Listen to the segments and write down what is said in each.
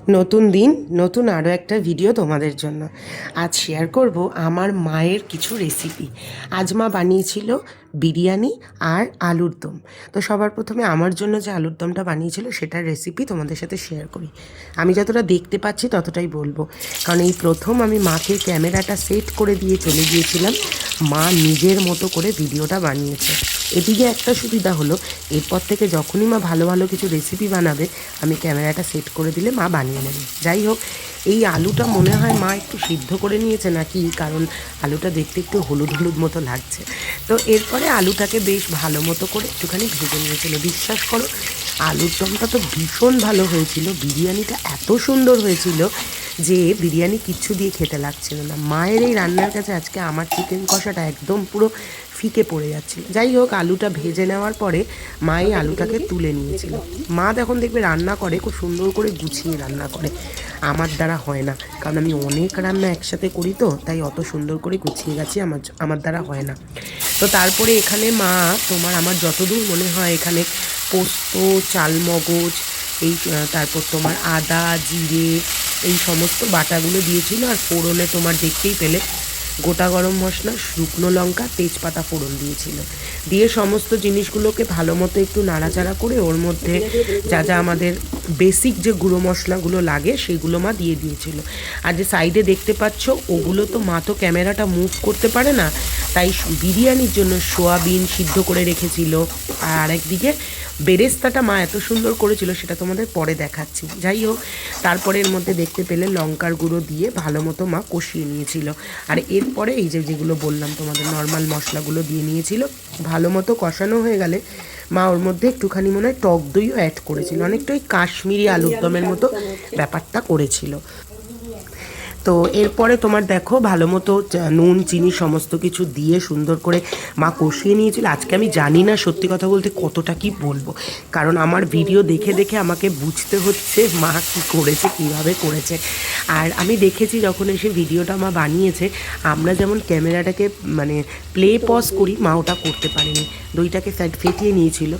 নতুন দিন, নতুন আরও একটা ভিডিও তোমাদের জন্য। আজ শেয়ার করব আমার মায়ের কিছু রেসিপি। আজ মা বানিয়েছিল বিরিয়ানি আর আলুর দম। তো সবার প্রথমে আমার জন্য যে আলুর দমটা বানিয়েছিল সেটার রেসিপি তোমাদের সাথে শেয়ার করি। আমি যতটা দেখতে পাচ্ছি ততটাই বলবো, কারণ এই প্রথম আমি মাকে ক্যামেরাটা সেট করে দিয়ে চলে গিয়েছিলাম। মা নিজের মতো করে ভিডিওটা বানিয়েছে। এদিকে একটা সুবিধা হলো, এরপর থেকে যখনই মা ভালো ভালো কিছু রেসিপি বানাবে আমি ক্যামেরাটা সেট করে দিলে মা বানিয়ে নেবে। যাই হোক, এই আলুটা মনে হয় মা একটু সিদ্ধ করে নিয়েছে নাকি, কারণ আলুটা দেখতে একটু হলুদ হলুদ মতো লাগছে। তো এরপরে আলুটাকে বেশ ভালো মতো করে একটুখানি ভেজে নিয়েছিল। বিশ্বাস করো, আলুর দমটা তো ভীষণ ভালো হয়েছিল, বিরিয়ানিটা এত সুন্দর হয়েছিল যে বিরিয়ানি কিচ্ছু দিয়ে খেতে লাগছিল না। মায়ের এই রান্নার কাছে আজকে আমার চিকেন কষাটা একদম পুরো ফিকে পড়ে যাচ্ছিল। যাই হোক, আলুটা ভেজে নেওয়ার পরে মা এই আলুটাকে তুলে নিয়েছিল। মা যখন দেখবে রান্না করে খুব সুন্দর করে গুছিয়ে রান্না করে, আমার দ্বারা হয় না, কারণ আমি অনেক রান্না একসাথে করি, তো তাই অত সুন্দর করে গুছিয়ে গেছি আমার দ্বারা হয় না। তো তারপরে এখানে মা তোমার, আমার যতদূর মনে হয় এখানে পোস্ত, চালমগজ, এই তারপর তোমার আদা, জিরে, এই সমস্ত বাটাগুলো দিয়েছিল। আর ফোড়নে তোমার দেখতেই পেলে গোটা গরম মশলা, শুকনো লঙ্কা, তেজপাতা ফোড়ন দিয়েছিল। দিয়ে সমস্ত জিনিসগুলোকে ভালো মতো একটু নাড়াচাড়া করে ওর মধ্যে যা যা আমাদের বেসিক যে গুঁড়ো মশলাগুলো লাগে সেগুলো মা দিয়ে দিয়েছিল। আর যে সাইডে দেখতে পাচ্ছ ওগুলো তো মা তো ক্যামেরাটা মুভ করতে পারে না, তাই বিরিয়ানির জন্য সোয়াবিন সিদ্ধ করে রেখেছিল। আর একদিকে বেরেস্তাটা মা এত সুন্দর করেছিল, সেটা তোমাদের পরে দেখাচ্ছি। যাই হোক, তারপরে এর মধ্যে দেখতে পেলে লঙ্কার গুঁড়ো দিয়ে ভালো মতো মা কষিয়ে নিয়েছিল। আর এরপরে এই যে যেগুলো বললাম তোমাদের নর্মাল মশলাগুলো দিয়ে নিয়েছিল। ভালো মতো কষানো হয়ে গেলে মা ওর মধ্যে একটুখানি মনে হয় টক দইও অ্যাড করেছিল, অনেকটা ওই কাশ্মীরি আলুর দমের মতো ব্যাপারটা করেছিল। তো এরপরে তোমার দেখো ভালো মতো নুন, চিনি সমস্ত কিছু দিয়ে সুন্দর করে মা কষিয়ে নিয়েছিল। আজকে আমি জানি না সত্যি কথা বলতে কতটা কি বলবো, কারণ আমার ভিডিও দেখে দেখে আমাকে বুঝতে হচ্ছে মা কি করেছে, কিভাবে করেছে। আর আমি দেখেছি যখন এসে ভিডিওটা মা বানিয়েছে, আমরা যেমন ক্যামেরাটাকে মানে প্লে পজ করি, মা ওটা করতে পারেনি। দইটাকে ফেটিয়ে নিয়েছিল,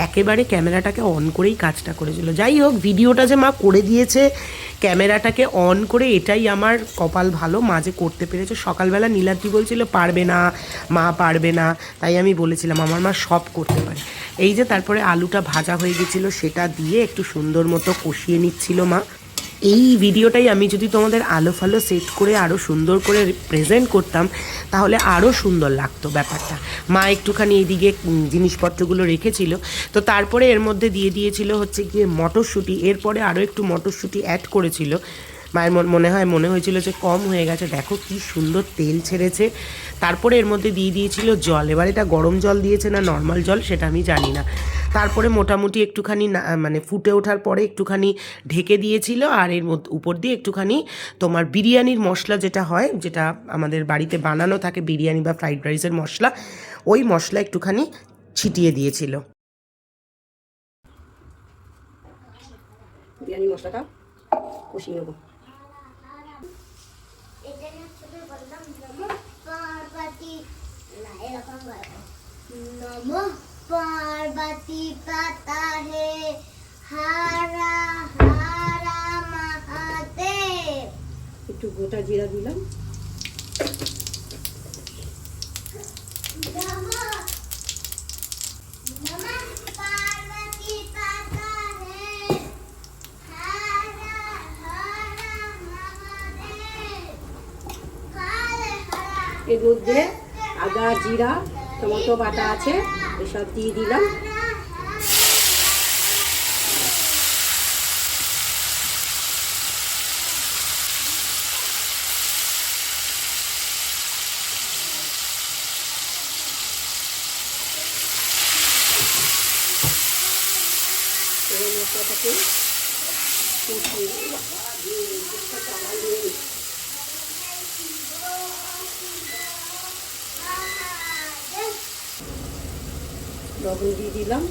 একেবারে ক্যামেরাটাকে অন করেই কাজটা করেছিল। যাই হোক, ভিডিওটা যে মা করে দিয়েছে ক্যামেরাটাকে অন করে, এটাই আমার কপাল ভালো, মা যে করতে পেরেছে। সকালবেলা নীলাদ্রি বলছিল পারবে না, মা পারবে না, তাই আমি বলেছিলাম আমার মা সব করতে পারে। এই যে তারপরে আলুটা ভাজা হয়ে গেছিলো, সেটা দিয়ে একটু সুন্দর মতো কষিয়ে নিচ্ছিল মা। এই ভিডিওটাই আমি যদি তোমাদের আলো ফালো সেট করে আরও সুন্দর করে প্রেজেন্ট করতাম, তাহলে আরও সুন্দর লাগতো ব্যাপারটা। মা একটুখানি এইদিকে জিনিসপত্রগুলো রেখেছিল। তো তারপরে এর মধ্যে দিয়ে দিয়েছিল হচ্ছে গিয়ে মটরশুঁটি। এরপরে আরও একটু মটরশুঁটি অ্যাড করেছিল। মায়ের মনে হয়েছিল যে কম হয়ে গেছে, দেখো কি সুন্দর তেল ছেড়েছে। তারপরে এর মধ্যে দিয়ে দিয়েছিল জল। এবার এটা গরম জল দিয়েছে না নর্মাল জল সেটা আমি জানি না। তারপরে মোটামুটি একটুখানি মানে ফুটে ওঠার পরে একটুখানি ঢেকে দিয়েছিল। আর এর মধ্যে উপর দিয়ে একটুখানি তোমার বিরিয়ানির মশলা যেটা হয়, যেটা আমাদের বাড়িতে বানানো থাকে বিরিয়ানি বা ফ্রাইড রাইসের মশলা, ওই মশলা একটুখানি ছিটিয়ে দিয়েছিল। বিরিয়ানি মশলাটা কষিয়ে নেবো। नमः पार्वती पता है हारा हारा महादेव। একটু গোটা জিরা দিলাম। नमः पार्वती पता है हारा हारा महादेव। এর মধ্যে আদা, জিরা, টমেটো বাটা আছে, এসব দিয়ে দিলাম। এই মশলাটাকে লবণ দিয়ে দিলাম,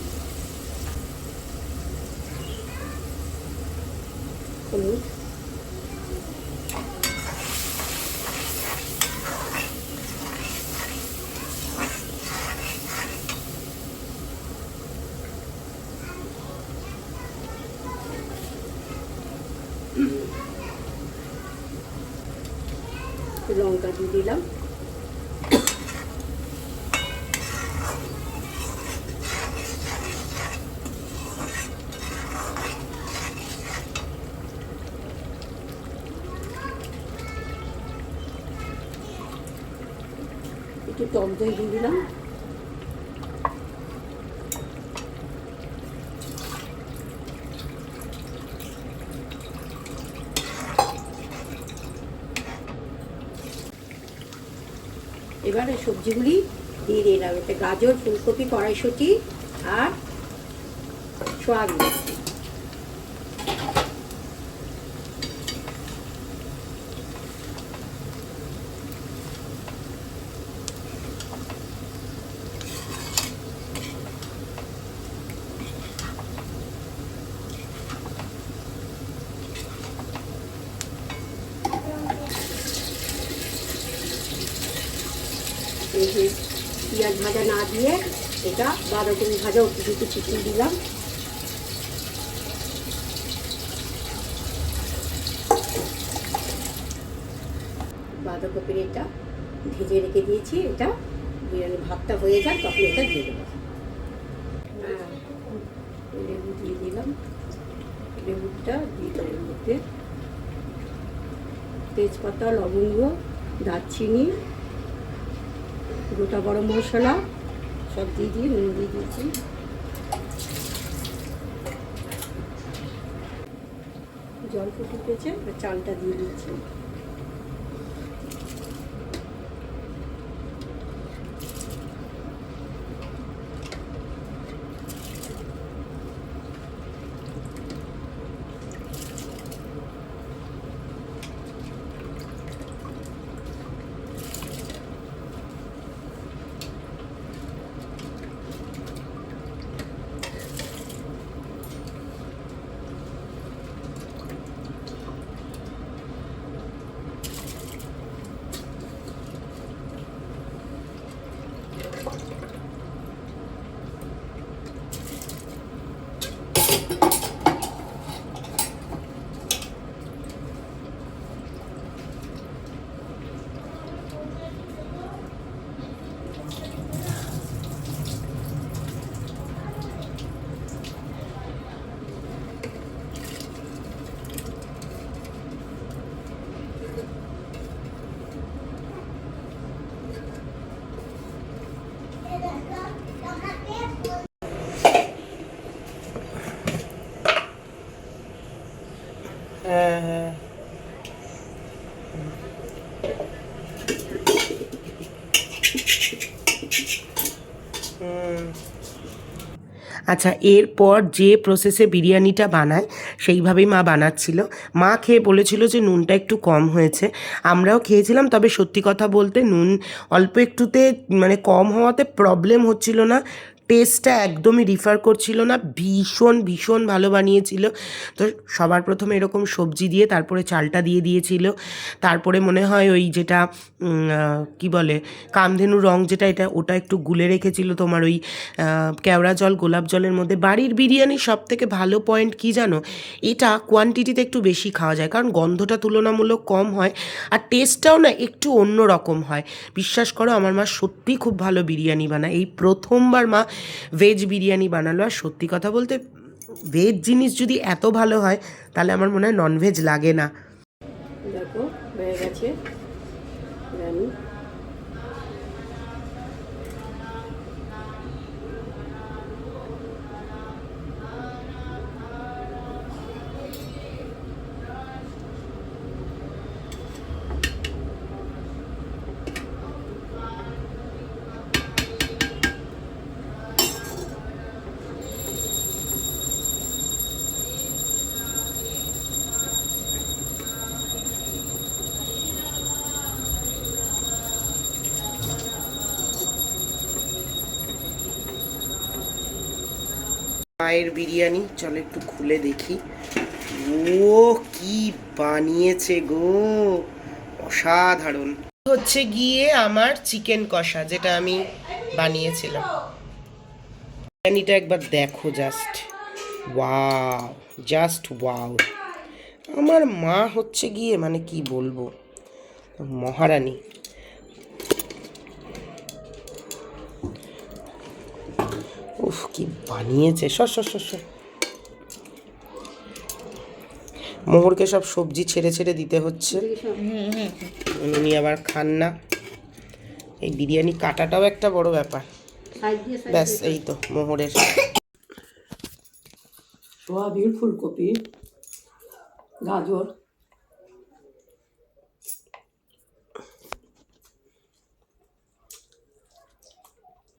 হলুদ, লঙ্কা দিয়ে দিলাম, একটু টক দই দিয়ে দিলাম, এবারে সবজিগুলি দিয়ে দিলাম। এতে গাজর, ফুলকপি, কড়াইশুঁটি আর সয়াবিন। এই যে পেঁয়াজ ভাজা না দিয়ে এটা বাঁধাকপি ভাজা একটু চিচিয়ে দিলাম। বাঁধাকপির এটা ভেজে রেখে দিয়েছি, এটা বিরিয়ানি ভাতটা হয়ে যায় তখন এটা দিয়ে দেবো। লেবু দিয়ে দিলাম, লেবুটা দিয়ে দেবো এর মধ্যে। তেজপাতা, লবঙ্গ, দারচিনি, গোটা গরম মশলা সব দিয়ে দিয়ে নুন দিয়ে দিয়েছি। জল ফুটেছে, চালটা দিয়ে দিচ্ছি। আচ্ছা, এরপর যে প্রসেসে বিরিয়ানিটা বানায় সেইভাবেই মা বানাচ্ছিল। মা খেয়ে বলেছিল যে নুনটা একটু কম হয়েছে। আমরাও খেয়েছিলাম, তবে সত্যি কথা বলতে নুন অল্প একটুতে মানে কম হওয়াতে প্রবলেম হচ্ছিল না, টেস্টটা একদমই রিফার করছিল না। ভীষণ ভীষণ ভালো বানিয়েছিল। তো সবার প্রথমে এরকম সবজি দিয়ে তারপরে চালটা দিয়ে দিয়েছিল। তারপরে মনে হয় ওই যেটা কি বলে কামধেনু রং যেটা, এটা ওটা একটু গুলে রেখেছিল তোমার ওই কেওড়া জল, গোলাপ জলের মধ্যে। বাড়ির বিরিয়ানির সব থেকে ভালো পয়েন্ট কী জানো, এটা কোয়ান্টিটিতে একটু বেশি খাওয়া যায়, কারণ গন্ধটা তুলনামূলক কম হয় আর টেস্টটাও না একটু অন্য রকম হয়। বিশ্বাস করো, আমার মা সত্যিই খুব ভালো বিরিয়ানি বানায়। এই প্রথমবার মা ভেজ বিরিয়ানি বানালো। আর সত্যি কথা বলতে ভেজ জিনিস যদি এত ভালো হয় তাহলে আমার মনে হয় ননভেজ লাগে না। দেখো হয়ে গেছে বিরিয়ানি। মায়ের বিরিয়ানি, চলো একটু খুলে দেখি। ও কি বানিয়েছে গো, অসাধারণ। হচ্ছে গিয়ে আমার চিকেন কষা, যেটা আমি বানিয়েছিলাম। বিরিয়ানিটা একবার দেখো, জাস্ট ওয়াও, জাস্ট ওয়াও। আমার মা হচ্ছে গিয়ে মানে কি বলবো, মহারানী। উফ কি বানিয়েছে, সর সর সর সর। মোহরকে সব সবজি ছেড়ে ছেড়ে দিতে হচ্ছে, উনি আবার খান না। এই বিরিয়ানি কাটাটাও একটা বড় ব্যাপার। সাইড দিয়ে ব্যাস এই তো মোহরের। সোয়াবিন, ফুলকপি, গাজর,